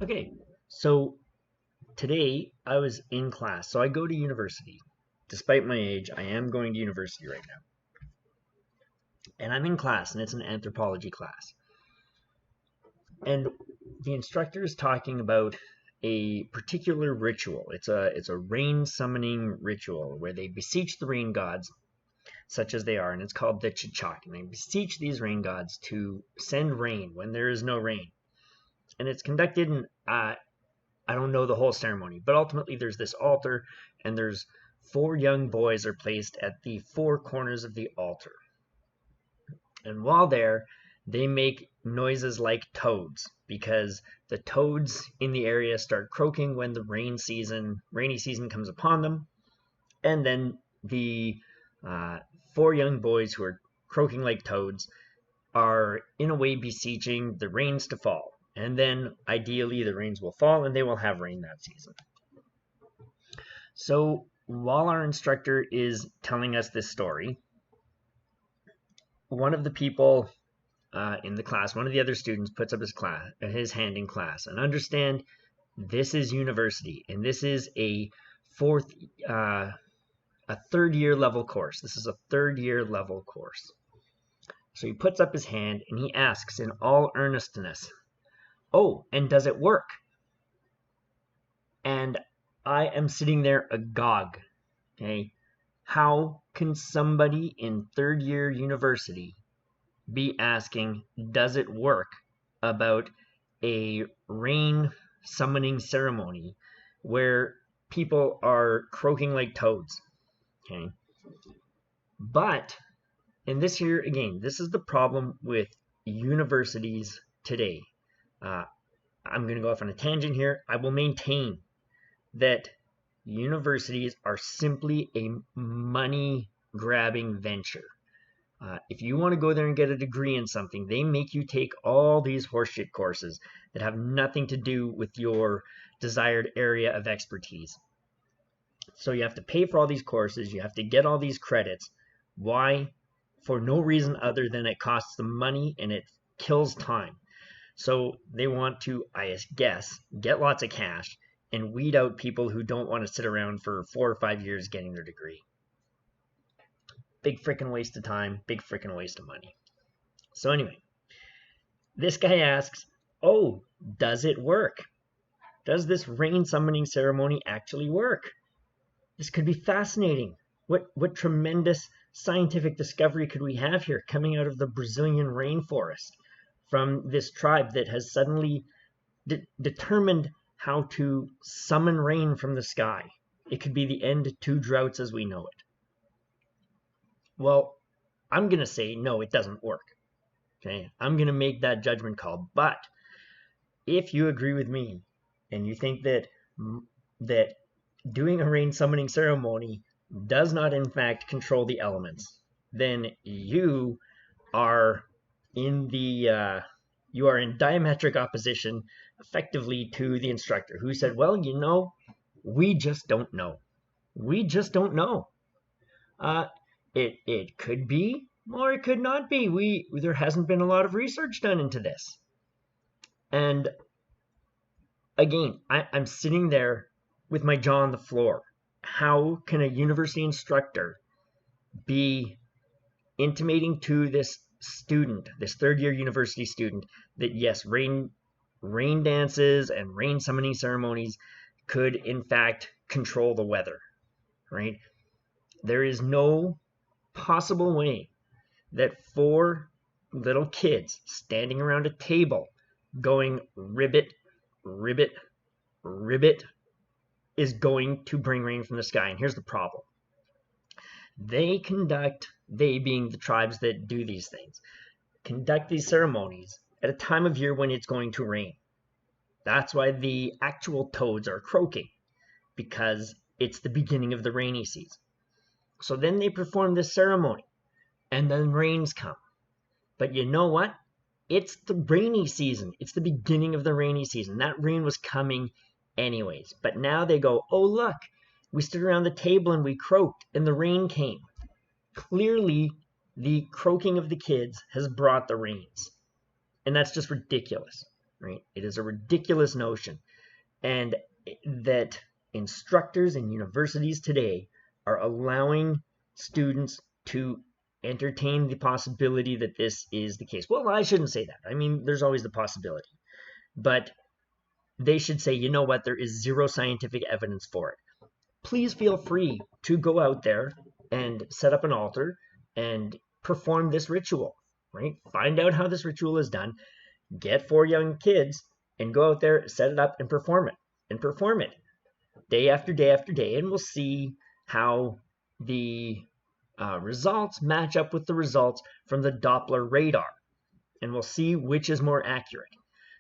Okay, so today I was in class. So I go to university. Despite my age, I am going to university right now. And I'm in class, and it's an anthropology class. And the instructor is talking about a particular ritual. It's a rain summoning ritual where they beseech the rain gods, such as they are, and it's called the ChaChak. And they beseech these rain gods to send rain when there is no rain. And it's conducted in I don't know the whole ceremony, but ultimately there's this altar, and there's four young boys are placed at the four corners of the altar. And while there, they make noises like toads because the toads in the area start croaking when the rainy season comes upon them. And then the four young boys who are croaking like toads are in a way beseeching the rains to fall. And then ideally the rains will fall and they will have rain that season. So while our instructor is telling us this story, one of the people in the class, one of the other students puts up his hand in class. And understand, this is university, and this is a third year level course. This is a third year level course. So he puts up his hand and he asks in all earnestness, "Oh, and does it work?" And I am sitting there agog. Okay, how can somebody in third year university be asking, "Does it work?" about a rain summoning ceremony where people are croaking like toads? Okay, but and this here again, this is the problem with universities today. Uh, I'm going to go off on a tangent here. I will maintain that universities are simply a money grabbing venture. If you want to go there and get a degree in something, they make you take all these horseshit courses that have nothing to do with your desired area of expertise. So you have to pay for all these courses, you have to get all these credits. Why? For no reason other than it costs them money and it kills time. So they want to, I guess, get lots of cash and weed out people who don't want to sit around for 4 or 5 years getting their degree. Big freaking waste of time, big freaking waste of money. So anyway, this guy asks, "Oh, does it work? Does this rain summoning ceremony actually work? This could be fascinating. What tremendous scientific discovery could we have here coming out of the Brazilian rainforest from this tribe that has suddenly determined how to summon rain from the sky? It could be the end to droughts as we know it." Well, I'm going to say no, it doesn't work. Okay, I'm going to make that judgment call. But if you agree with me and you think that doing a rain summoning ceremony does not in fact control the elements, then you are in diametric opposition effectively to the instructor who said, "Well, we just don't know. We just don't know. Uh, it could be, or it could not be. There hasn't been a lot of research done into this." And again, I'm sitting there with my jaw on the floor. How can a university instructor be intimating to this student, this third year university student, that yes, rain dances and rain summoning ceremonies could in fact control the weather, right? There is no possible way that four little kids standing around a table going ribbit, ribbit, ribbit is going to bring rain from the sky. And here's the problem. They being the tribes that do these things, conduct these ceremonies at a time of year when it's going to rain. That's why the actual toads are croaking, because it's the beginning of the rainy season. So then they perform this ceremony, and then rains come. But you know what? It's the rainy season. It's the beginning of the rainy season. That rain was coming anyways. But now they go, "Oh, look, we stood around the table and we croaked, and the rain came." Clearly, the croaking of the kids has brought the rains. And that's just ridiculous, right? It is a ridiculous notion, and that instructors in universities today are allowing students to entertain the possibility that this is the case. Well, I shouldn't say that. I mean, there's always the possibility, but they should say, you know what, there is zero scientific evidence for it. Please feel free to go out there and set up an altar and perform this ritual, right? Find out how this ritual is done, get 4 young kids and go out there, set it up and perform it day after day after day, and we'll see how the results match up with the results from the Doppler radar, and we'll see which is more accurate.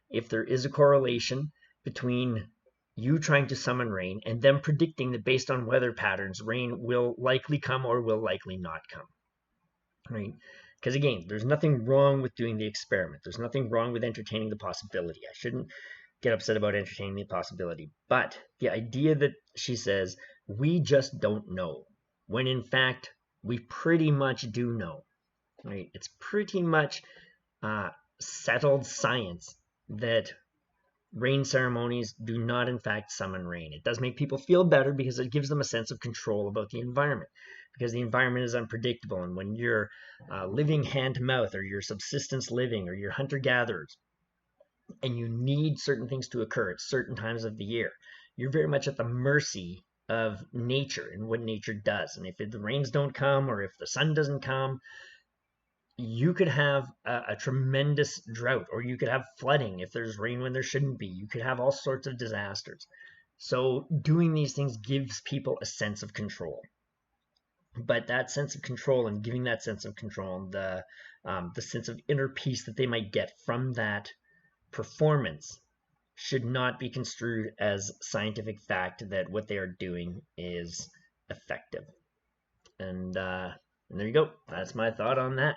If there is a correlation between you trying to summon rain and them predicting that based on weather patterns, rain will likely come or will likely not come, right? Because again, there's nothing wrong with doing the experiment. There's nothing wrong with entertaining the possibility. I shouldn't get upset about entertaining the possibility. But the idea that she says, we just don't know, when in fact, we pretty much do know, right? It's pretty much settled science that rain ceremonies do not in fact summon rain. It does make people feel better because it gives them a sense of control about the environment, because the environment is unpredictable, and when you're living hand to mouth, or you're subsistence living, or you're hunter-gatherers, and you need certain things to occur at certain times of the year, you're very much at the mercy of nature and what nature does. And if the rains don't come, or if the sun doesn't come, you could have a tremendous drought, or you could have flooding if there's rain when there shouldn't be. You could have all sorts of disasters. So doing these things gives people a sense of control. But that sense of control, and giving that sense of control, the sense of inner peace that they might get from that performance, should not be construed as scientific fact that what they are doing is effective. And there you go. That's my thought on that.